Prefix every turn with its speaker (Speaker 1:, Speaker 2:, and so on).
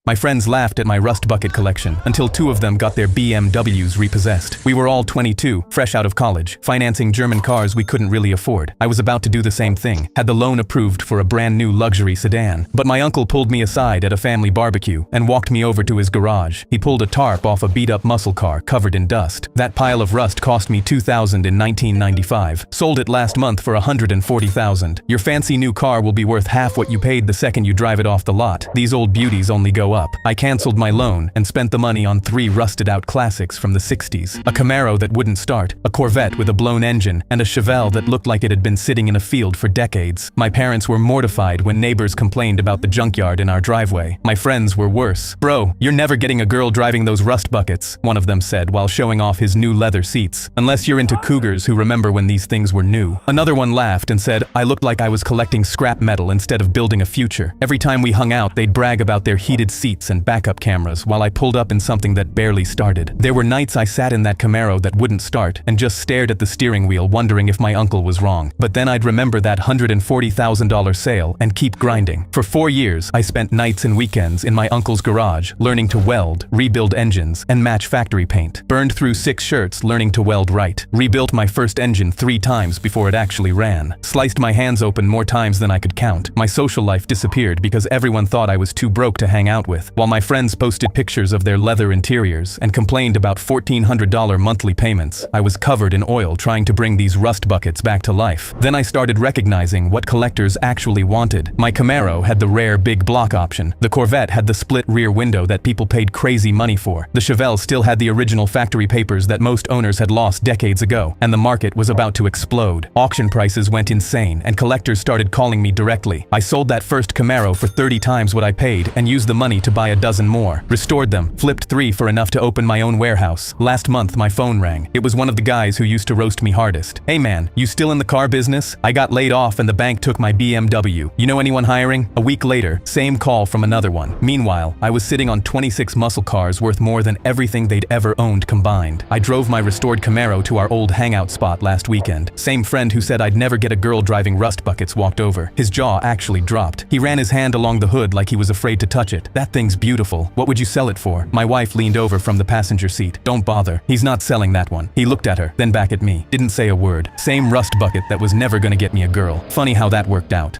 Speaker 1: My friends laughed at my rust bucket collection until two of them got their BMWs repossessed. We were all 22, fresh out of college, financing German cars we couldn't really afford. I was about to do the same thing, had the loan approved for a brand new luxury sedan. But my uncle pulled me aside at a family barbecue and walked me over to his garage. He pulled a tarp off a beat-up muscle car covered in dust. That pile of rust cost me $2,000 in 1995. Sold it last month for $140,000. Your fancy new car will be worth half what you paid the second you drive it off the lot. These old beauties only go up. I canceled my loan and spent the money on 3 rusted-out classics from the 60s. A Camaro that wouldn't start, a Corvette with a blown engine, and a Chevelle that looked like it had been sitting in a field for decades. My parents were mortified when neighbors complained about the junkyard in our driveway. My friends were worse. "Bro, you're never getting a girl driving those rust buckets," one of them said while showing off his new leather seats. "Unless you're into cougars who remember when these things were new." Another one laughed and said, "I looked like I was collecting scrap metal instead of building a future." Every time we hung out, they'd brag about their heated seats and backup cameras while I pulled up in something that barely started. There were nights I sat in that Camaro that wouldn't start and just stared at the steering wheel wondering if my uncle was wrong. But then I'd remember that $140,000 sale and keep grinding. For 4 years, I spent nights and weekends in my uncle's garage learning to weld, rebuild engines, and match factory paint. Burned through 6 shirts learning to weld right. Rebuilt my first engine 3 times before it actually ran. Sliced my hands open more times than I could count. My social life disappeared because everyone thought I was too broke to hang out with, while my friends posted pictures of their leather interiors and complained about $1,400 monthly payments. I was covered in oil trying to bring these rust buckets back to life. Then I started recognizing what collectors actually wanted. My Camaro had the rare big block option. The Corvette had the split rear window that people paid crazy money for. The Chevelle still had the original factory papers that most owners had lost decades ago, and the market was about to explode. Auction prices went insane, and collectors started calling me directly. I sold that first Camaro for 30 times what I paid and used the money to buy a dozen more. Restored them, flipped 3 for enough to open my own warehouse. Last month my phone rang. It was one of the guys who used to roast me hardest. "Hey man, you still in the car business? I got laid off and the bank took my BMW. You know anyone hiring?" A week later, same call from another one. Meanwhile, I was sitting on 26 muscle cars worth more than everything they'd ever owned combined. I drove my restored Camaro to our old hangout spot last weekend. Same friend who said I'd never get a girl driving rust buckets walked over. His jaw actually dropped. He ran his hand along the hood like he was afraid to touch it. "That thing's beautiful. What would you sell it for?" My wife leaned over from the passenger seat. "Don't bother. He's not selling that one." He looked at her, then back at me. Didn't say a word. Same rust bucket that was never gonna get me a girl. Funny how that worked out.